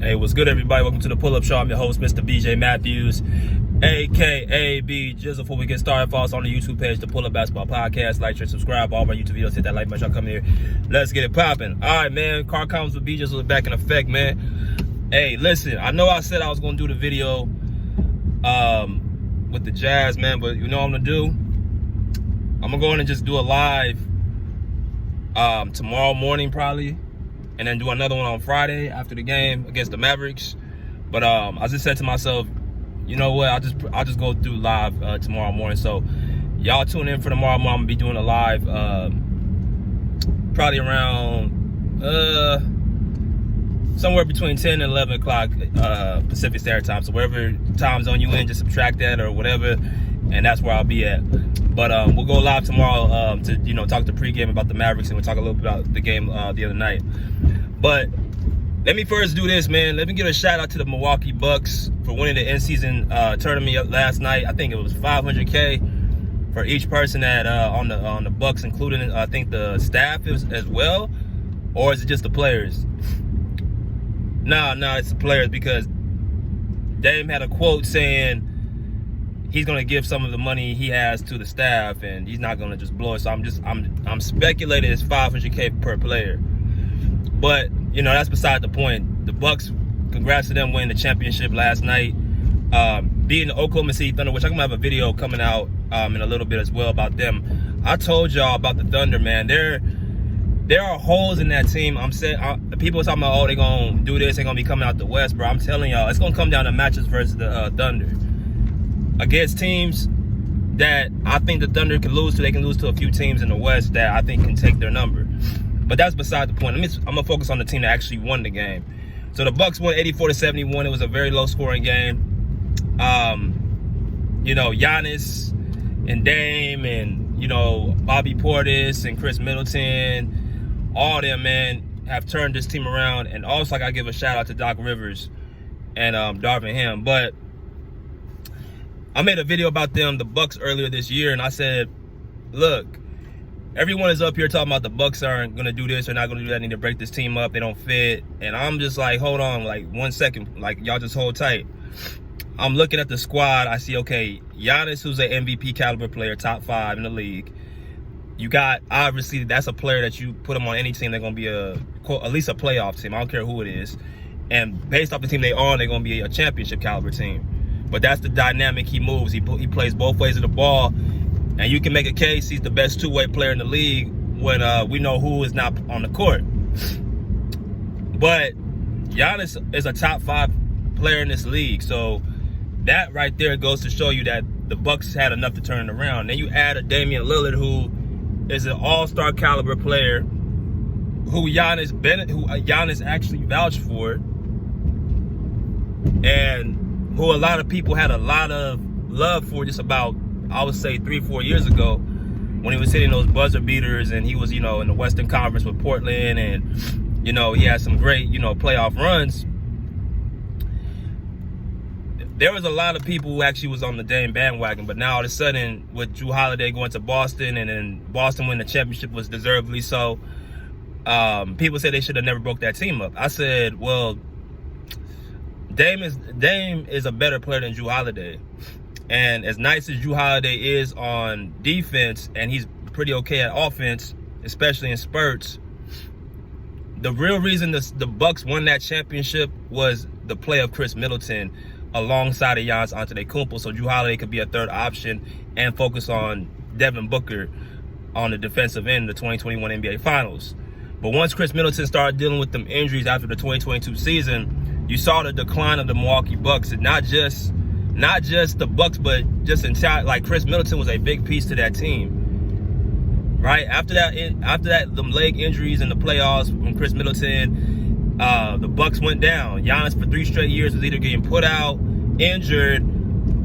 Hey, what's good, everybody? Welcome to the Pull-Up Show. I'm your host, Mr. BJ Matthews, a.k.a. B. Just before we get started, follow us on the YouTube page, the Pull-Up Basketball Podcast. Like, share, subscribe. All of our YouTube videos, hit that like button. Come here. Let's get it popping. All right, man. Car comments with B just was back in effect, man. Hey, listen. I know I said I was going to do the video with the Jazz, man, but you know what I'm going to do? I'm going to go in and just do a live tomorrow morning, probably. And then do another one on Friday after the game against the Mavericks. But I just said to myself, you know what? I'll just go through live tomorrow morning. So y'all tune in for tomorrow morning. I'm gonna be doing a live probably around somewhere between 10 and 11 o'clock Pacific Standard Time. So wherever time zone you in, just subtract that or whatever, and that's where I'll be at. But we'll go live tomorrow to talk the pregame about the Mavericks, and we'll talk a little bit about the game the other night. But let me first do this, man. Let me give a shout out to the Milwaukee Bucks for winning the in-season tournament last night. I think it was $500K for each person that on the Bucks, including I think the staff as well, or is it just the players? No, it's the players, because Dame had a quote saying he's gonna give some of the money he has to the staff, and he's not gonna just blow it. So I'm speculating it's $500K per player. But that's beside the point. The Bucks, congrats to them winning the championship last night, beating the Oklahoma City Thunder, which I'm gonna have a video coming out in a little bit as well about them. I told y'all about the Thunder, man. There are holes in that team. I'm saying people are talking about, oh, they're gonna do this, they're gonna be coming out the West, bro. I'm telling y'all, it's gonna come down to matches versus the Thunder. Against teams that I think the Thunder can lose to, they can lose to a few teams in the West that I think can take their number. But that's beside the point. I'm gonna focus on the team that actually won the game. So the Bucks won 84-71. It was a very low-scoring game. Giannis and Dame and Bobby Portis and Chris Middleton, all them, man, have turned this team around. And also, I gotta give a shout out to Doc Rivers and Darvin Ham. But I made a video about them, the Bucks, earlier this year, and I said, look, everyone is up here talking about the Bucks aren't going to do this or not going to do that, need to break this team up, they don't fit. And I'm just like, hold on, like 1 second, like y'all just hold tight. I'm looking at the squad. I see, okay, Giannis, who's an MVP caliber player, top 5 in the league. You got, obviously, that's a player that you put them on any team, they're going to be at least a playoff team. I don't care who it is. And based off the team they're on, they're going to be a championship caliber team. But that's the dynamic he moves. He plays both ways of the ball. And you can make a case he's the best two-way player in the league when we know who is not on the court. But Giannis is a top 5 player in this league. So that right there goes to show you that the Bucks had enough to turn it around. Then you add a Damian Lillard, who is an all-star caliber player, who Giannis actually vouched for, and who a lot of people had a lot of love for just about, I would say, 3-4 years ago, when he was hitting those buzzer beaters, and he was, in the Western Conference with Portland, and, he had some great, playoff runs. There was a lot of people who actually was on the Dame bandwagon, but now all of a sudden, with Jrue Holiday going to Boston, and then Boston winning the championship was deservedly so, people said they should have never broke that team up. I said, well, Dame is a better player than Jrue Holiday. And as nice as Jrue Holiday is on defense, and he's pretty okay at offense, especially in spurts, the real reason the Bucks won that championship was the play of Chris Middleton alongside of Giannis Antetokounmpo, so Jrue Holiday could be a third option and focus on Devin Booker on the defensive end of the 2021 NBA Finals. But once Chris Middleton started dealing with them injuries after the 2022 season, you saw the decline of the Milwaukee Bucks, and not just the Bucks, but just entire, like, Chris Middleton was a big piece to that team, right? After that, them leg injuries in the playoffs when Chris Middleton, the Bucks went down. Giannis for 3 straight years was either getting put out, injured,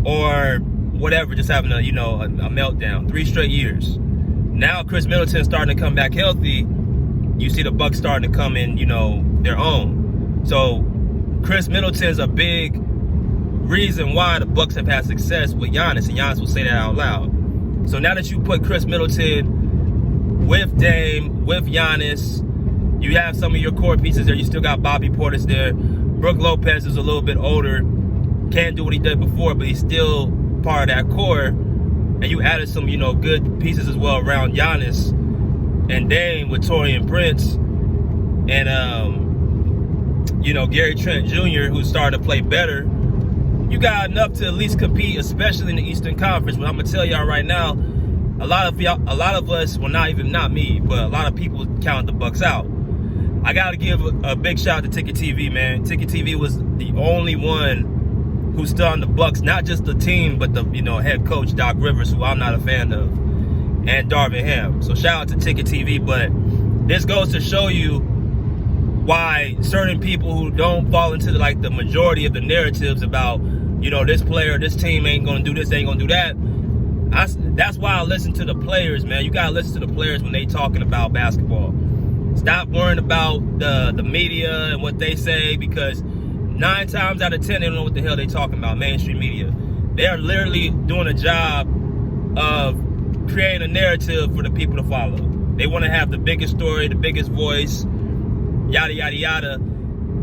or whatever, just having a meltdown. 3 straight years. Now Chris Middleton's starting to come back healthy. You see the Bucks starting to come in, their own. So Chris Middleton's a big reason why the Bucks have had success with Giannis, and Giannis will say that out loud. So now that you put Chris Middleton with Dame, with Giannis, you have some of your core pieces there. You still got Bobby Portis there. Brook Lopez is a little bit older, can't do what he did before, but he's still part of that core. And you added some, good pieces as well around Giannis and Dame with Taurean Prince and, Gary Trent Jr., who started to play better. You got enough to at least compete, especially in the Eastern Conference. But I'm gonna tell y'all right now, a lot of us, well, not me, but a lot of people count the Bucks out. I gotta give a big shout out to Ticket TV, man. Ticket TV was the only one who stood on the Bucks, not just the team, but the head coach Doc Rivers, who I'm not a fan of, and Darvin Ham. So shout out to Ticket TV. But this goes to show you why certain people who don't fall into the majority of the narratives about, this player, this team ain't gonna do this, ain't gonna do that. That's why I listen to the players, man. You gotta listen to the players when they talking about basketball. Stop worrying about the media and what they say, because 9 times out of 10 they don't know what the hell they talking about. Mainstream media, they are literally doing a job of creating a narrative for the people to follow. They want to have the biggest story, the biggest voice, yada yada yada,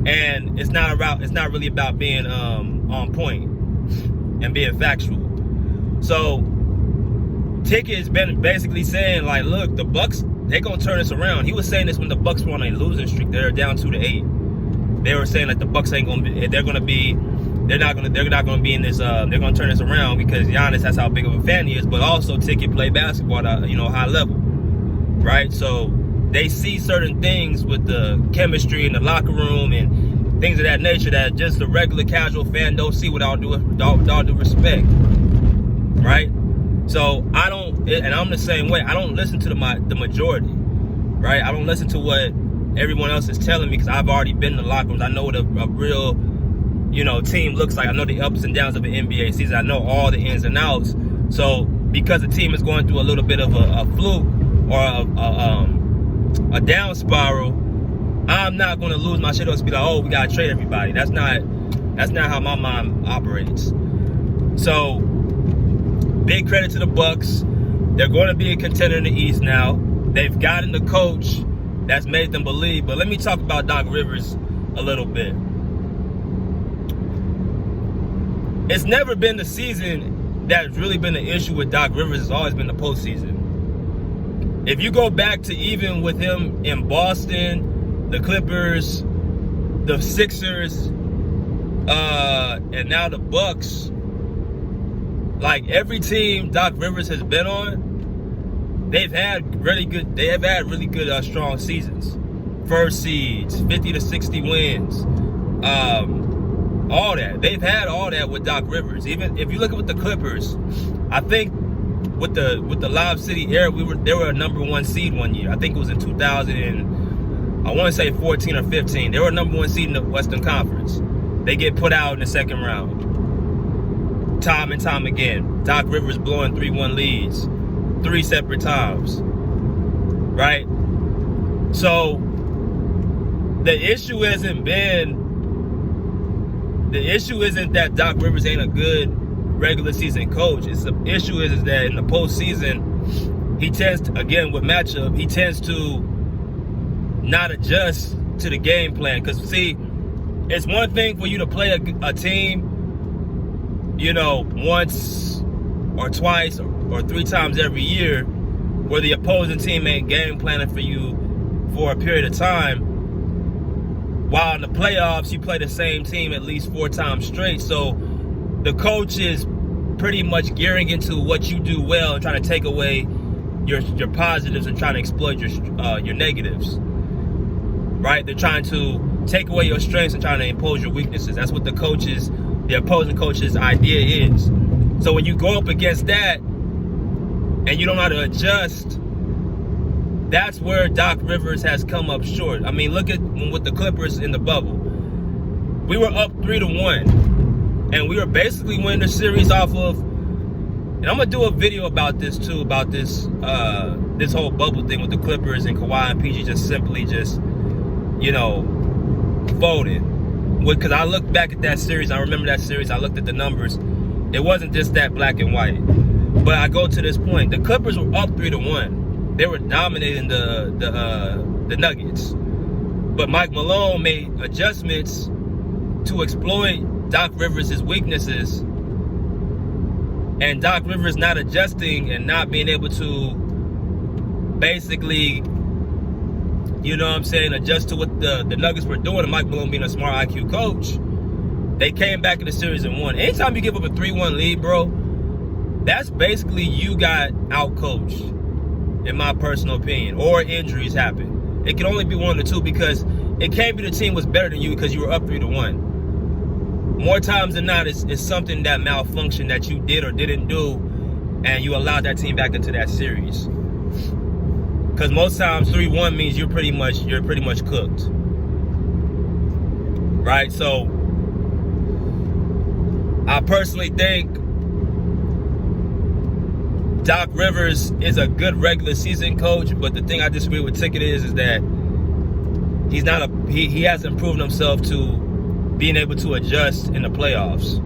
and it's not really about being on point and being factual. So Ticket has been basically saying, look, the Bucks, they're gonna turn this around. He was saying this when the Bucks were on a losing streak. They're down 2-8. They were saying that the Bucks ain't gonna be, they're not gonna be in this, they're gonna turn this around because Giannis, that's how big of a fan he is, but also Ticket play basketball at high level, right? So they see certain things with the chemistry in the locker room and things of that nature that just the regular casual fan don't see, with all due respect, right? So and I'm the same way. I don't listen to the majority, right? I don't listen to what everyone else is telling me because I've already been in the locker rooms. I know what a real, team looks like. I know the ups and downs of an NBA season. I know all the ins and outs. So because the team is going through a little bit of a fluke or a down spiral, I'm not going to lose my shit and be like, oh, we got to trade everybody. That's not how my mind operates. So big credit to the Bucks. They're going to be a contender in the East now. They've gotten the coach that's made them believe. But let me talk about Doc Rivers a little bit. It's never been the season that's really been the issue with Doc Rivers. It's always been the postseason. If you go back to even with him in Boston, the Clippers, the Sixers, and now the Bucks, every team Doc Rivers has been on, they have had really good strong seasons. First seeds, 50 to 60 wins, all that. They've had all that with Doc Rivers. Even if you look at the Clippers, I think with the Lob City era, they were a number 1 seed one year. I think it was in 2000 and I want to say 14 or 15. They were a number 1 seed in the Western Conference. They get put out in the second round. Time and time again. Doc Rivers blowing 3-1 leads 3 separate times. Right? So the issue isn't that Doc Rivers ain't a good regular season coach. It's the issue is that in the postseason, he tends to, again with matchup, he tends to not adjust to the game plan. Because see, it's one thing for you to play a team, once or twice or 3 times every year, where the opposing team ain't game planning for you for a period of time, while in the playoffs you play the same team at least 4 times straight. So the coach is pretty much gearing into what you do well and trying to take away your positives and trying to exploit your negatives. Right? They're trying to take away your strengths and trying to impose your weaknesses. That's what the opposing coach's idea is. So when you go up against that and you don't know how to adjust, that's where Doc Rivers has come up short. I mean, look at with the Clippers in the bubble. We were up 3-1, and we were basically winning the series off of. And I'm gonna do a video about this too, about this this whole bubble thing with the Clippers and Kawhi and PG just simply folded. Because I looked back at that series, I remember that series. I looked at the numbers. It wasn't just that black and white. But I go to this point: the Clippers were up 3-1. They were dominating the Nuggets. But Mike Malone made adjustments to exploit Doc Rivers' weaknesses, and Doc Rivers not adjusting and not being able to basically, you know what I'm saying, adjust to what the Nuggets were doing, and Mike Malone being a smart IQ coach, they came back in the series and won. Anytime you give up a 3-1 lead, bro, that's basically you got out-coached, in my personal opinion, or injuries happen. It can only be one of the two, because it can't be the team was better than you because you were up 3-1. More times than not, it's something that malfunctioned that you did or didn't do, and you allowed that team back into that series. Because most times 3-1 means you're pretty much cooked, right? So I personally think Doc Rivers is a good regular season coach, but the thing I disagree with Ticket is that he hasn't proven himself to being able to adjust in the playoffs.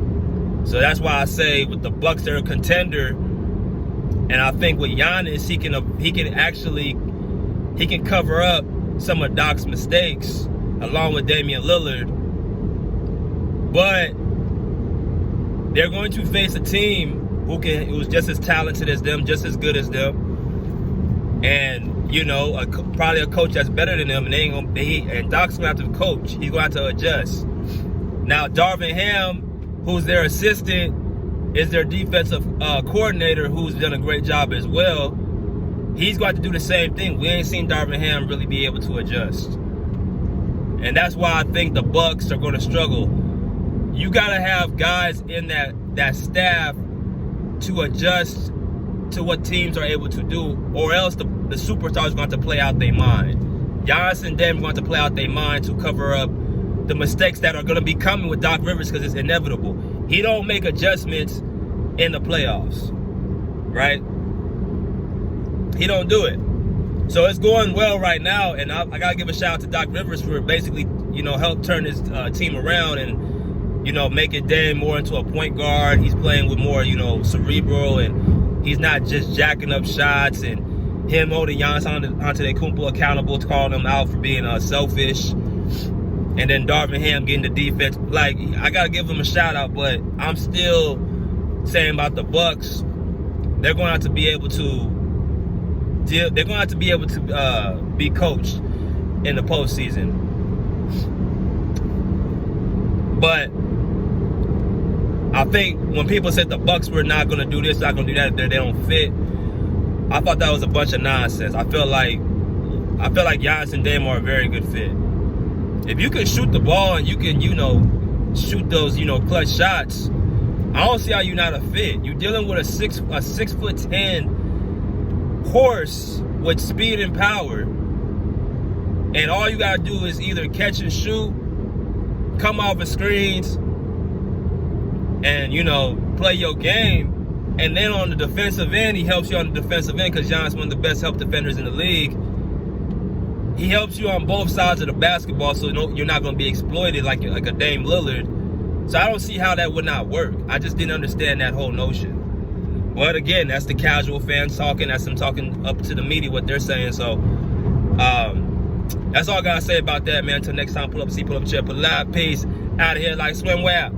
So that's why I say with the Bucks, they're a contender, and I think with Giannis, he can cover up some of Doc's mistakes along with Damian Lillard. But they're going to face a team who's just as talented as them, just as good as them, and you know, probably a coach that's better than them. And Doc's gonna have to coach. He's gonna have to adjust. Now, Darvin Ham, who's their assistant, is their defensive coordinator, who's done a great job as well. He's going to do the same thing. We ain't seen Darvin Ham really be able to adjust, and that's why I think the Bucks are going to struggle. You got to have guys in that staff to adjust to what teams are able to do, or else the superstars are going to play out their mind. Giannis and Dame are going to play out their mind to cover up the mistakes that are going to be coming with Doc Rivers, because it's inevitable. He don't make adjustments in the playoffs, right? He don't do it. So it's going well right now, and I got to give a shout out to Doc Rivers for basically, you know, help turn his team around and, you know, making Dame more into a point guard. He's playing with more, you know, cerebral, and he's not just jacking up shots, and him holding Giannis Antetokounmpo accountable, calling him out for being selfish. And then Darvin Ham getting the defense. Like, I gotta give him a shout out, but I'm still saying about the Bucks, they're going to have to be able to be coached in the postseason. But I think when people said the Bucks were not going to do this, not going to do that, they don't fit, I thought that was a bunch of nonsense. I feel like Giannis and Dame are a very good fit. If you can shoot the ball and you can, you know, shoot those, you know, clutch shots, I don't see how you're not a fit. You're dealing with a 6'10" horse with speed and power, and all you gotta do is either catch and shoot, come off of screens, and, you know, play your game. And then on the defensive end, he helps you on the defensive end, because Giannis is one of the best help defenders in the league. He helps you on both sides of the basketball, so you're not going to be exploited like a Dame Lillard. So I don't see how that would not work. I just didn't understand that whole notion. But again, that's the casual fans talking. That's them talking up to the media, what they're saying. So that's all I got to say about that, man. Until next time, pull up a seat, pull up a chair, pull up. Peace. Out of here like swimwear.